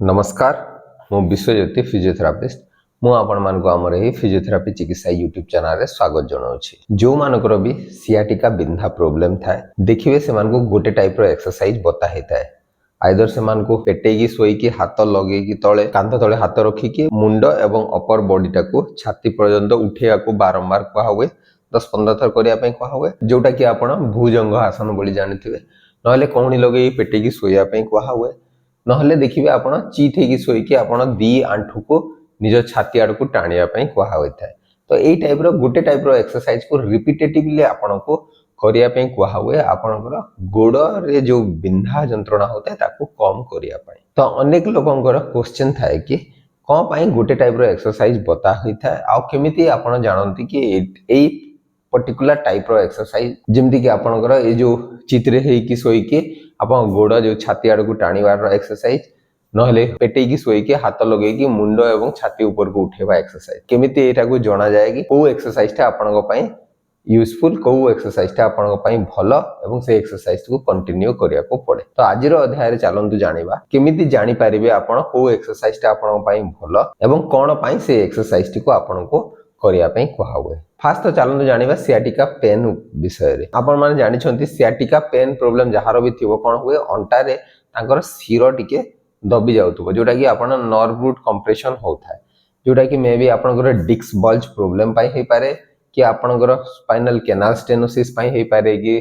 नमस्कार मु विश्वज्योति फिजियोथेरापिस्ट मु आपण मान को आमर ही फिजियोथेरापी चिकित्सा यूट्यूब चैनल रे स्वागत जनाउछि। जो मानकर भी सियाटिका बिंधा प्रॉब्लम थाए देखिबे से मान को गोटे टाइप रो एक्सरसाइज बता हेताए। आइदर से मान को पेटे की सोई की हाथ लगे की तळे कांध तळे हाथ रखी की मुंड एवं अपर बॉडी टाको छाती पर्यंत उठेया को बारंबार कहा हुए 10-15 थर करिया पई कहा हुए, जोटा कि आपण भुजंग आसन बोली जानिथिबे। नहले कोहणी लगे पेटे की सोया पई कहा हुए, नहले देखिबे आपण चीत हेकी सोईकी आपण दी आंठू को निज छाती आड़ को टाणिया पई कहा होइथाय। तो एई टाइप रो गोटे टाइप रो एक्सरसाइज को रिपीटेटिवली आपण को करिया पई कहा हुए, आपणकर गोड़ रे जो बिंधा जंत्रणा होता है ताको कम करिया पई। तो अनेक लोकंकर क्वेश्चन थाए कि कोन पई गोटे टाइप रो एक्सरसाइज बता होइथाय आ केमिति आपण जानंती कि एई पर्टिकुलर टाइप रो एक्सरसाइज जेमति कि आपणकर ए जो चित्रे हेकी सोईकी आपण गोड़ जो छाती आड़ को टाणीवार एक्सरसाइज नहले पेटे की सोईकी हाथ लगे कि मुंड एवं छाती ऊपर को उठेवा एक्सरसाइज केमिति एटा को जाना जाए कि को एक्सरसाइज टा आपण पई यूजफुल को एक्सरसाइज टा आपण पई भलो एवं से एक्सरसाइज को कंटिन्यू करिया को पड़े। तो आज रो अध्याय रे चलंतु जानिबा केमिति जानि परिबे आपण को एक्सरसाइज टा आपण पई भलो एवं कोन पई से एक्सरसाइज टी को आपण को करिया पई कहा हुए। फास्ट तो चलंतु जानिबा सियाटिका पेन विषय रे। आपण माने जानि छंती सियाटिका पेन प्रॉब्लम जहार भी थिबो कोन हुए अंटा रे तांकर सिर टिके दबी जाउतबो, जोटा कि आपण नर्व रूट कंप्रेशन होथाय, जोटा कि मे बी आपनकर डिस्क बल्ज प्रॉब्लम पाई हे पारे कि आपनकर स्पाइनल कैनाल स्टेनोसिस पाई हे पारे कि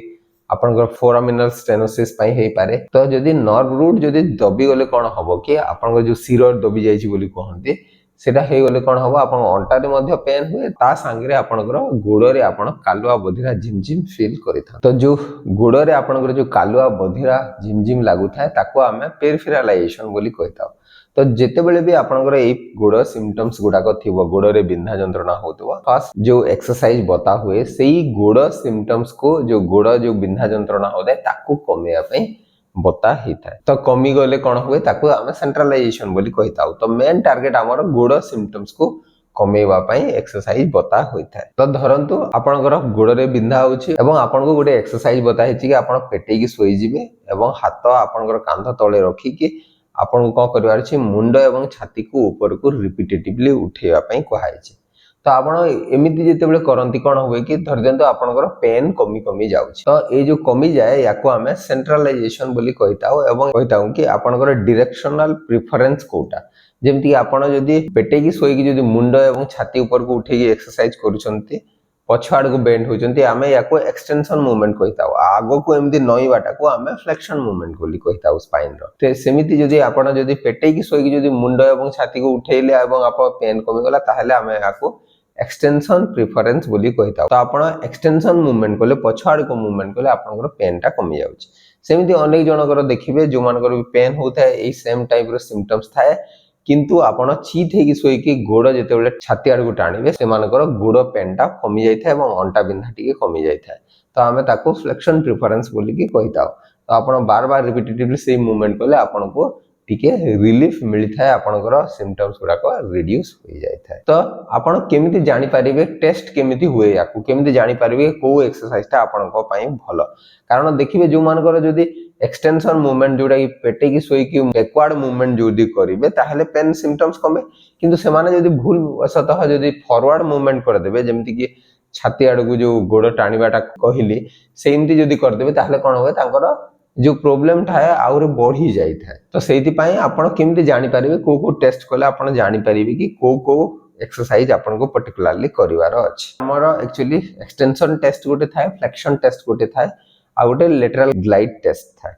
आपनकर फोरामिनल स्टेनोसिस पाई हे पारे। तो जदि नर्व रूट जदि दबी गले कोन हबो कि आपनकर जो सिर दबी जायछि बोली कहंती सेटा हे गले कोन हबो आपन अंटा रे मध्ये पेन हुए, ता संगे आपनकर गोड़ रे आपन कालुआ बधिरा झिमझिम फील करिथा। तो जो गोड़ रे आपनकर जो कालुआ बधिरा झिमझिम लागु थाए ताको हमें पेरिफेरलाइजेशन बोली कहताओ। तो जेते बेले भी आपनकर ए गोड़ सिम्पटम्स गुडा को थिबो गोड़ रे बिंधा जंत्रणा होतबो, फर्स्ट जो एक्सरसाइज बता हुए सेही गोड़ सिम्पटम्स को जो गोड़ जो बिंधा जंत्रणा होता है ताको कमेया पई बता हिता है। तो कमी गले कोन हुए ताको हमें सेंट्रलाइजेशन बोली कहताओ। तो मेन टार्गेट हमर गोड़ सिम्पटम्स को कमेवा पई एक्सरसाइज बता होइता है। तो धरंतु आपनकर गोड़ रे बिंधा होछि एवं आपन को गोटे एक्सरसाइज बता हिछि कि आपन पेटे की सोई जिवे एवं हाथ आपनकर कांध तळे रखी कि आपन को करबार अछि मुंड एवं छाती को ऊपर को रिपीटेटिवली उठेवा पई कहाइछि। तो आपण एमिति जेतेबेले करंती कोन होय कि धर देंतो आपनकर पेन कमी कमी जाउछि। तो ए जो कमी जाए याको हमें सेंट्रलाइजेशन बोली कहताओ एवं कहताओ कि आपनकर डायरेक्शनल प्रेफरेंस कोटा, जेमति आपण जदि पेटे की सोई कि जदि मुंड एवं छाती ऊपर को उठे की एक्सरसाइज करूछंती पछाड़ को बेंड होचंती आमे याको एक्सटेंशन मूवमेंट कहताओ, आगो को एमदी नई बाटा को आमे फ्लेक्शन मूवमेंट बोली कहताओ स्पाइन रो। ते सेमिति जदि आपण जदि पेटे की सोई कि जदि मुंड एवं छाती को उठेले एवं आप पेन कमी गला ताहले आमे याको एक्सटेंशन प्रेफरेंस बोली कहताओ। तो आपण एक्सटेंशन मूवमेंट कोले पछाड़ को मूवमेंट कोले आपनकर पेन टा कमी जाउछि। सेमिति अनेक जनकर देखिबे जो मानकर भी पेन होता है ए सेम टाइप रो सिम्पटम्स थाए, किंतु आपण चीत हेकी सोई कि गोड़ जेतेबेले छाती आड़ को टाणीबे से मानकर गोड़ पेन टा कमी जाय थाए एवं अंटा बिंधा टिके कमी जाय थाए। तो हमें ताको फ्लेक्शन प्रेफरेंस बोली कि कहताओ। तो आपण बार बार रिपीटेटिवली सेम मूवमेंट कोले आपण को टिके रिलीफ मिली थाए, आपनकर सिम्पटम्स गुडा को रिड्यूस हो जाय थाए। तो आपण केमिति जानि परिबे टेस्ट केमिति हुए याकू केमिति जानि परिबे को एक्सरसाइज ता आपण को पई भलो, कारण देखिबे जो मानकर जदि एक्सटेंशन मूवमेंट जोडा कि पेटे की सोई कि बैकवर्ड मूवमेंट जदि करिवे ताहले पेन सिम्पटम्स कमे, किंतु से माने जदि भूल वशतः जदि फॉरवर्ड मूवमेंट कर देबे जेमति कि छाती आड़ को जो गोड़ टाणीबाटा कहिली सेमति जदि कर देबे ताहले कोन होय तांकर जो प्रॉब्लम थाए आउरे बढ़ी जाई थाए। तो सेति पई आपण केमति जानि परिबे को टेस्ट कोले आपण जानि परिबे कि को एक्सरसाइज आपण को पर्टिकुलरली करिवार अछि। हमर एक्चुअली एक्सटेंशन टेस्ट गोटे थाए, फ्लेक्शन टेस्ट गोटे थाए आ गोटे लेटरल ग्लाइड टेस्ट थाए।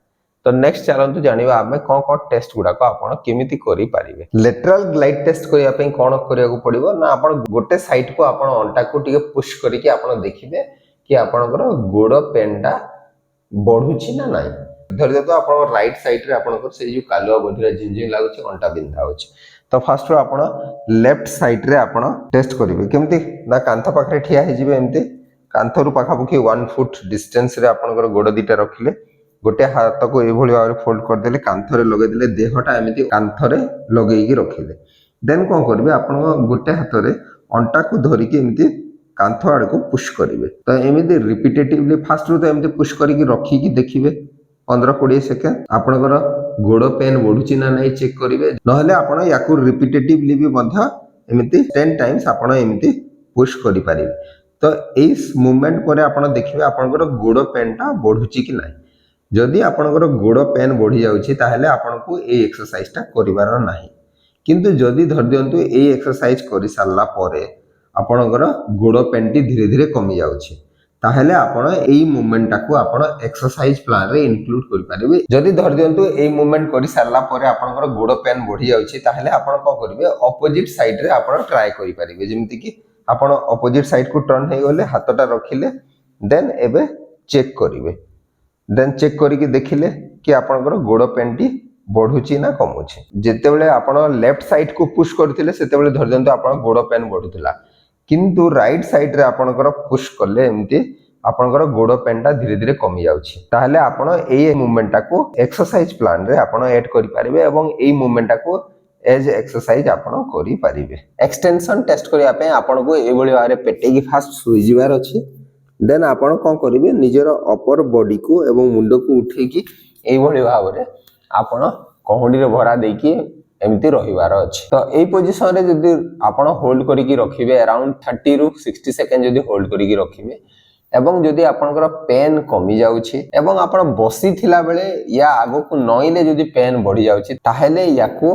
तो नेक्स्ट चलंतु जानिबा आमे कोन टेस्ट गुडा को आपण केमिति करि परिबे। लेटरल ग्लाइड टेस्ट करिया पई कोन करिया को पड़िबो ना आपण गोटे साइड को आपण अंटा को टिके पुश करिकि आपण देखिबे कि आपणकर गोड़ पेनटा बढ़ुछि ना नाही। धर दे तो आपण राइट साइड रे आपणकर से जो कालुआ बधिरा झिंझिम लागुछि अंटा बिंधा होछि। तो फर्स्ट रो आपण लेफ्ट साइड रे आपण टेस्ट करिवे केमति ना कांथ पाखरे ठिया हे जिवे एमति कांथरु पाखापुखी 1 फुट डिस्टेंस रे आपणकर गोड़ दीटा रखिले गोटे हाथ को ए भली भाबरे फोल्ड कर देले कांथरे लगे देले देहटा एमिति कांथरे लगेई रखिले। देन कोन करिवे आपण गोटे हाथ रे अंटा को धरि के एमिति कांथ आड़ को पुश करिवे। तो एमिति रिपीटेटिवली फर्स्ट रो तो एमिति पुश करिकि रखी कि देखिबे 15-20 सेकेंड आपनकर गोड़ पेन बढ़ुची ना नहीं चेक करेंगे नहले आपण याकू रिपीटेटिवली भी मध्य एमती 10 टाइम्स आपण एमती पुश करि परिबे। तो इस मूवमेंट पर आपण देखिबे आपनकर गोड़ पेनटा बढ़ुची कि नाही। जदि आपनकर गोड़ पेन बढ़ी जाउची ताहले आपनको ए एक्सरसाइजटा करिवार नाही। किंतु जदि धर दियंतु ए एक्सरसाइज करि सारला परे आपनकर गोड़ पेनटी धीरे धीरे कमी जाउची ताहले आपण एई मूवमेंट टाको आपण एक्सरसाइज प्लान रे इंक्लूड करि परिबे। जदि धर दियंतु एई मूवमेंट करि सारला परे आपनकर गोड़ पेन बढ़ी जाउची ताहले आपण को करिवे ऑपोजिट साइड रे आपण ट्राई करि परिबे। जेमति कि आपण ऑपोजिट साइड को टर्न हे गले हाथटा रखिले देन एबे चेक करिवे। देन चेक करिके देखिले कि आपनकर गोड़ पेनटी बढ़ुची ना कमुची। जेतेबेले आपण लेफ्ट साइड को पुश करथिले सेतेबेले धर दियंतु आपण गोड़ पेन बढ़ुतला किंतु राइट साइड रे आपनकर पुश करले एमती आपनकर गोड़ पेनटा धीरे धीरे कमी जाउची ताहले आपण एई मूवमेंट टाको एक्सरसाइज प्लान रे आपण ऐड करि परिबे एवं एई मूवमेंट टाको एज एक्सरसाइज आपण करि परिबे। एक्सटेंशन टेस्ट करिया पे आपण को ए बळी बारे पेटे की फास्ट सुई जिवार अछि। देन आपण कोन करिवे निजर अपर बॉडी को एवं मुंड को उठे की ए बळी भाबरे आपण कोहडी रे भरा देकी एमती रहिवार अछि। तो ए पोजीशन रे जदि आपण होल्ड करिकि रखिबे अराउंड 30 रु 60 सेकंड जदि होल्ड करिकि रखिबे एवं जदि आपनकर पेन कमी जाउछि एवं आपण बसी थिला बेले या आगो को नइले जदि पेन बढ़ी जाउछि ताहेले याकू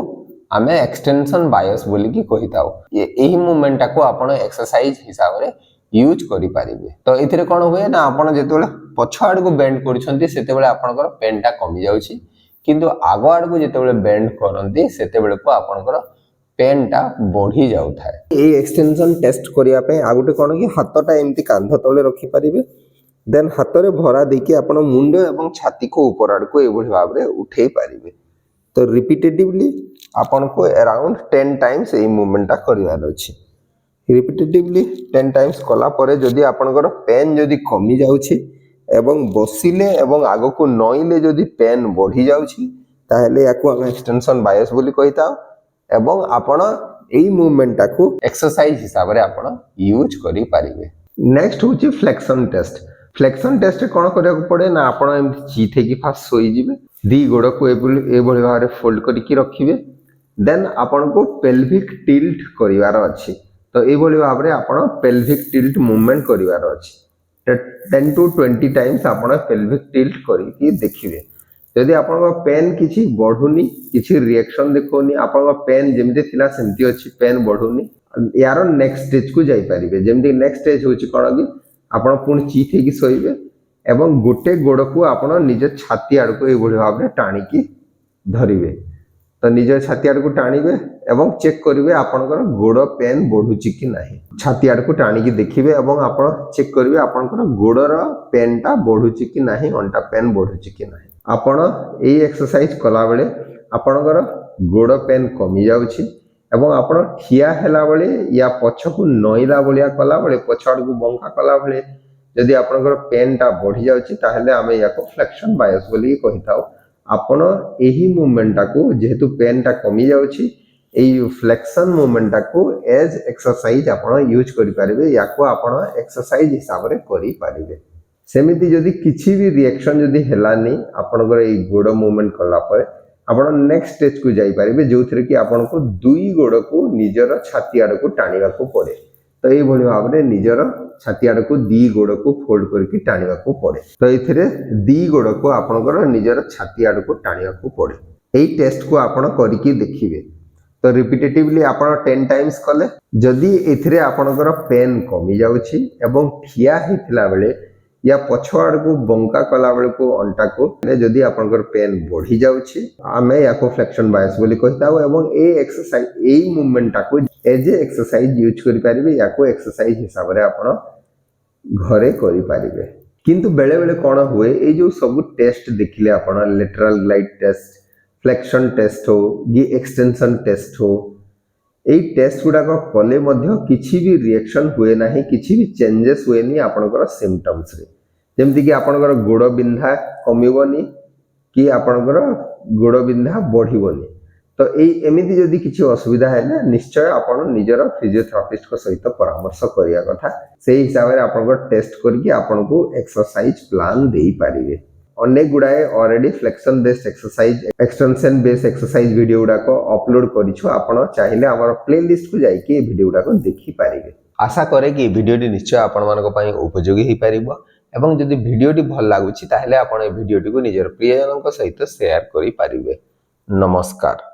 आमे एक्सटेंशन बायस बोली कि कहिताउ। एही मूवमेंट टाको आपण एक्सरसाइज हिसाब रे यूज करि पारिबे। तो एथिरे कोन होय ना आपण जेतेबेले पछ आड को बेंड करछंती सेतेबेले आपनकर पेनटा कमी जाउछि किंतु आगो आड को जेतेबेले बेंड करंती सेतेबेले को आपनकर पेनटा बढ़ी जाउ थाए। ए एक्सटेंशन टेस्ट करिया पे आगुटे कोन कि हाथटा एमती कांध तळे रखि पारिबे। देन हाथ रे भरा देकी आपण मुंड एवं छाती को ऊपर आड को एबोली भाव रे उठेई पारिबे। तो रिपीटेटिवली आपण को अराउंड 10 टाइम्स ए मूवमेंटटा करिवार अछि। रिपीटेटिवली 10 टाइम्स कला परे जदि आपनकर पेन जदि कमी जाउछि एवं बसिले एवं आगो को नइले जदि पेन बढ़ी जाउछि ताहेले याकू हम एक्सटेंशन बायस बोली कहिता एवं आपण एई मूवमेंट टाको एक्सरसाइज हिसाब रे आपण यूज करि पारिबे। नेक्स्ट होछि फ्लेक्शन टेस्ट। फ्लेक्शन टेस्ट कोन करिया को पड़े ना आपण एम चीथे की फास्ट सोई जिवे दी गोड़ को ए बळी भाव रे फोल्ड करिकि रखिबे। देन आपण को पेल्विक टिल्ट करिवार अछि। तो ए बळी भाव रे आपण पेल्विक टिल्ट मूवमेंट करिवार अछि। 10 टू 20 टाइम्स आपण पेल्विक टिल्ट करिकि देखिबे। यदि आपण पेन किछि बढ़ुनी किछि रिएक्शन देखोनी आपण पेन जेमते थिला सेमती अछि पेन बढ़ुनी यार नेक्स्ट स्टेज को जाई परिबे। जेमती नेक्स्ट स्टेज होछि कोन कि आपण पुणी चीथे की सोइबे एवं गोटे गोड़ को आपण निज छाती आड़ को ए बळी भाव रे टाणी की धरिबे। तो निज छाती आड़ को टाणीबे एवं चेक करिवे आपनकर गोड़ पेन बढ़ुची कि नाही। छाती आड़ को टाणी की देखिबे एवं आपण चेक करिवे आपनकर गोड़र पेनटा बढ़ुची कि नाही अंटा पेन बढ़ुची कि नाही। आपण एई एक्सरसाइज कला बेले आपनकर गोड़ पेन कमी जाउछि एवं आपण ठिया हेला बेले या पछ को नइला बलिया कला बेले पछ आड़ को बंका कला बेले जदि आपनकर पेनटा बढ़ी जाउछि ताहेले आमे याको फ्लेक्शन बायस बोली कहिताउ। आपण एही मूवमेंट टाको जेहेतु पेनटा कमी जाउछि एई फ्लेक्शन मूवमेंट टाको एज एक्सरसाइज आपण यूज करि पारिबे। याको आपण एक्सरसाइज हिसाब रे करि पारिबे। सेमिति जदि किछि भी रिएक्शन जदि हेलानी आपनकर एई गोड़ मूवमेंट कला परे आपण नेक्स्ट स्टेज को जाई पारिबे जोथरे कि आपण को दुई गोड़ को निजर छाती आड़ को टाणीवा को पड़े। तो एई भली भाव रे निजर छाती आड़ को दी गोड़ को फोल्ड करके टाणीवा को पड़े। तो एथिरे दी गोड़ को आपनकर निजर छाती आड़ को टाणीवा को पड़े। एई टेस्ट को आपण करिकि देखिबे। तो रिपीटेटिवली आपण 10 टाइम्स कले जदि एथिरे आपनकर पेन कमी जाउछि एवं ठिया हिथिला बेले या पछ आड़ को बंका कला बेले को अंटा को जदि आपनकर पेन बढ़ी जाउछि आमे याको फ्लेक्शन बायस बोली कहिताउ एवं ए एक्सरसाइज एई मूवमेंट को एज एक्सरसाइज यूज करि पारिबे। याको एक्सरसाइज हिसाब रे आपण घरे करि पारिबे। किंतु बेले बेले कोन हुए ए जो सब टेस्ट देखिले आपण lateral glide test flexion test हो कि एक्सटेंशन टेस्ट हो एई टेस्ट गुडा को कले मध्य किछि भी रिएक्शन हुए नाही किछि भी चेंजेस हुए नि आपनकर सिम्पटम्स रे। जेमति कि आपनकर गोड़ बिंधा कमिबोनी कि आपनकर गोड़ बिंधा बढ़िबोनी। तो एई एमिति जदि किछि असुविधा हैले निश्चय आपण निजर फिजियोथेरापिस्ट को सहित परामर्श करिया कथा। सेही हिसाब रे आपनकर टेस्ट करके आपनको एक्सरसाइज प्लान देई पारिबे। अनेक गुड़ाए already flexion based exercise extension based exercise video गुड़ाक अपलोड करिछु आपण चाहिए आम प्लेलिस्ट को जाइए वीडियो गुड़ाक देखि पारिबे। आशा करे कि वीडियोटी निश्चय आपण मानक पई उपयोगी हो पारिबो एवं जदि वीडियोटी भल लागुछि ताहेले आपण ए वीडियोटी को निजर प्रियजनक सहित शेयर करि पारिबे। नमस्कार।